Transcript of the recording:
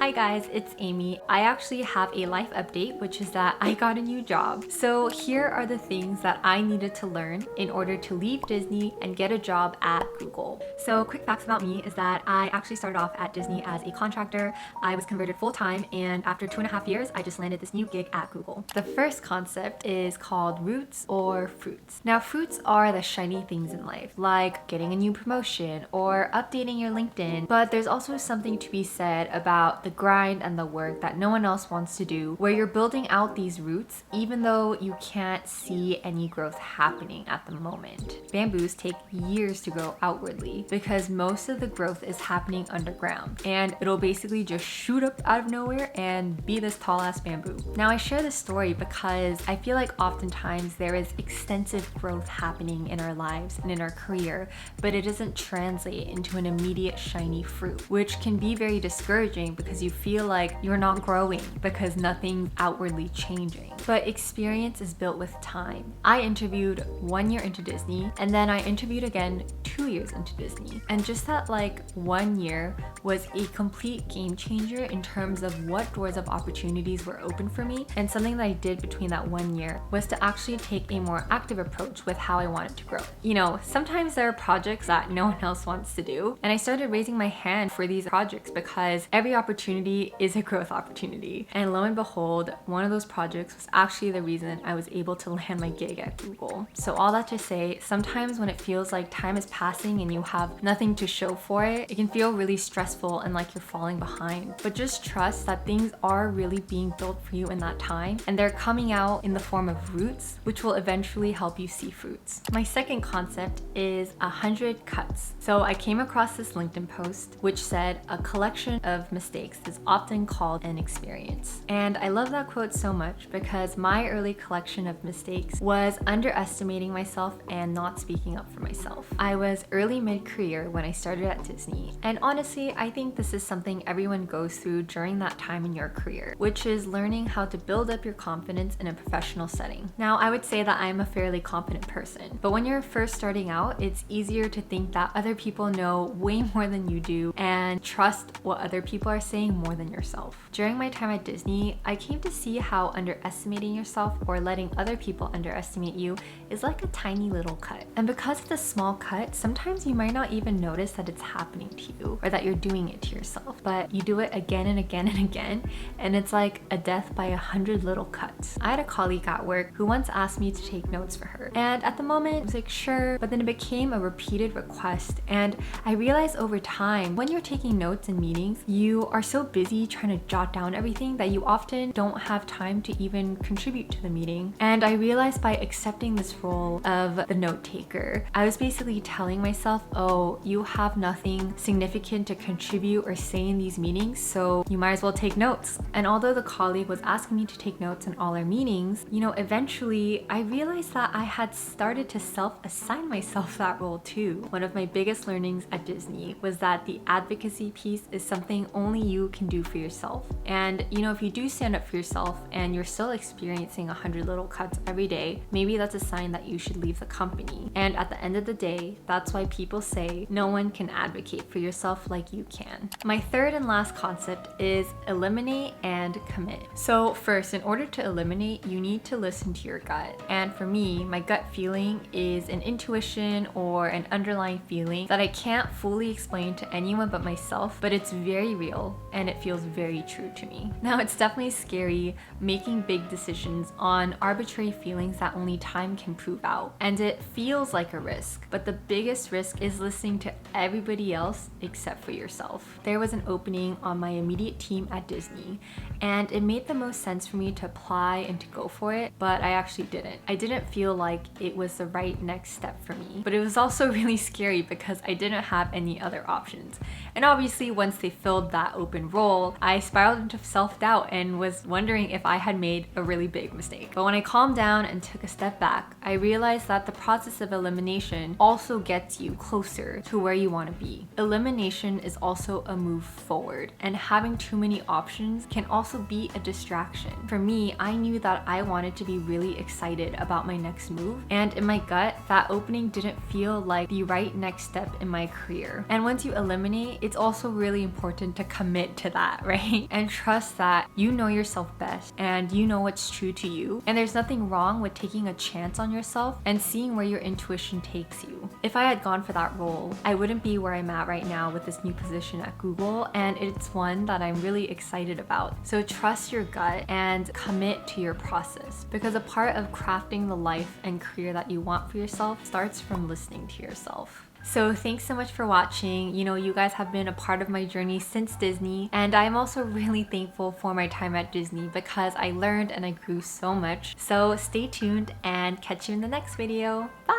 Hi guys, it's Amy. I actually have a life update, which is that I got a new job. So here are the things that I needed to learn in order to leave Disney and get a job at Google. So quick facts about me is that I actually started off at Disney as a contractor. I was converted full-time, and after 2.5 years, I just landed this new gig at Google. The first concept is called roots or fruits. Now fruits are the shiny things in life, like getting a new promotion or updating your LinkedIn, but there's also something to be said about the grind and the work that no one else wants to do, where you're building out these roots even though you can't see any growth happening at the moment. Bamboos take years to grow outwardly because most of the growth is happening underground, and it'll basically just shoot up out of nowhere and be this tall ass bamboo. Now I share this story because I feel like oftentimes there is extensive growth happening in our lives and in our career, but it doesn't translate into an immediate shiny fruit, which can be very discouraging because you feel like you're not growing because nothing's outwardly changing. But experience is built with time. I interviewed 1 year into Disney, and then I interviewed again 2 years into Disney. And just that 1 year was a complete game changer in terms of what doors of opportunities were open for me. And something that I did between that 1 year was to actually take a more active approach with how I wanted to grow. You know, sometimes there are projects that no one else wants to do, and I started raising my hand for these projects because every opportunity is a growth opportunity. And lo and behold, one of those projects was actually the reason I was able to land my gig at Google. So all that to say, sometimes when it feels like time is passing and you have nothing to show for it, it can feel really stressful and like you're falling behind. But just trust that things are really being built for you in that time, and they're coming out in the form of roots, which will eventually help you see fruits. My second concept is 100 cuts. So I came across this LinkedIn post which said a collection of mistakes is often called an experience. And I love that quote so much because my early collection of mistakes was underestimating myself and not speaking up for myself. I was early mid-career when I started at Disney, and honestly, I think this is something everyone goes through during that time in your career, which is learning how to build up your confidence in a professional setting. Now, I would say that I'm a fairly confident person, but when you're first starting out, it's easier to think that other people know way more than you do and trust what other people are saying more than yourself. During my time at Disney, I came to see how underestimating yourself or letting other people underestimate you is like a tiny little cut. And because it's a small cut, sometimes you might not even notice that it's happening to you or that you're doing it to yourself, but you do it again and again and again, and it's like a death by 100 little cuts. I had a colleague at work who once asked me to take notes for her, and at the moment I was like, sure, but then it became a repeated request, and I realized over time, when you're taking notes in meetings, you are so busy trying to jot down everything that you often don't have time to even contribute to the meeting. And I realized by accepting this role of the note taker, I was basically telling myself, oh, you have nothing significant to contribute or say in these meetings, so you might as well take notes. And although the colleague was asking me to take notes in all our meetings, eventually I realized that I had started to self-assign myself that role too. One of my biggest learnings at Disney was that the advocacy piece is something only you can do for yourself. And if you do stand up for yourself and you're still experiencing 100 little cuts every day, maybe that's a sign that you should leave the company. And at the end of the day, that's why people say no one can advocate for yourself like you can. My third and last concept is eliminate and commit. So first, in order to eliminate, you need to listen to your gut. And for me, my gut feeling is an intuition or an underlying feeling that I can't fully explain to anyone but myself, but it's very real and it feels very true to me. Now, it's definitely scary making big decisions on arbitrary feelings that only time can prove out, and it feels like a risk, but the biggest risk is listening to everybody else except for yourself. There was an opening on my immediate team at Disney, and it made the most sense for me to apply and to go for it, but I actually didn't. I didn't feel like it was the right next step for me, but it was also really scary because I didn't have any other options. And obviously, once they filled that open role, I spiraled into self-doubt and was wondering if I had made a really big mistake. But when I calmed down and took a step back, I realized that the process of elimination also gets you closer to where you want to be. Elimination is also a move forward, and having too many options can also be a distraction. For me, I knew that I wanted to be really excited about my next move, and in my gut, that opening didn't feel like the right next step in my career. And once you eliminate, it's also really important to commit to that, right? And trust that you know yourself best and you know what's true to you. And there's nothing wrong with taking a chance on yourself and seeing where your intuition takes you. If I had gone for that role, I wouldn't be where I'm at right now with this new position at Google, and it's one that I'm really excited about. So trust your gut and commit to your process, because a part of crafting the life and career that you want for yourself starts from listening to yourself. So thanks so much for watching. You know, you guys have been a part of my journey since Disney, and I'm also really thankful for my time at Disney because I learned and I grew so much. So stay tuned and catch you in the next video. Bye!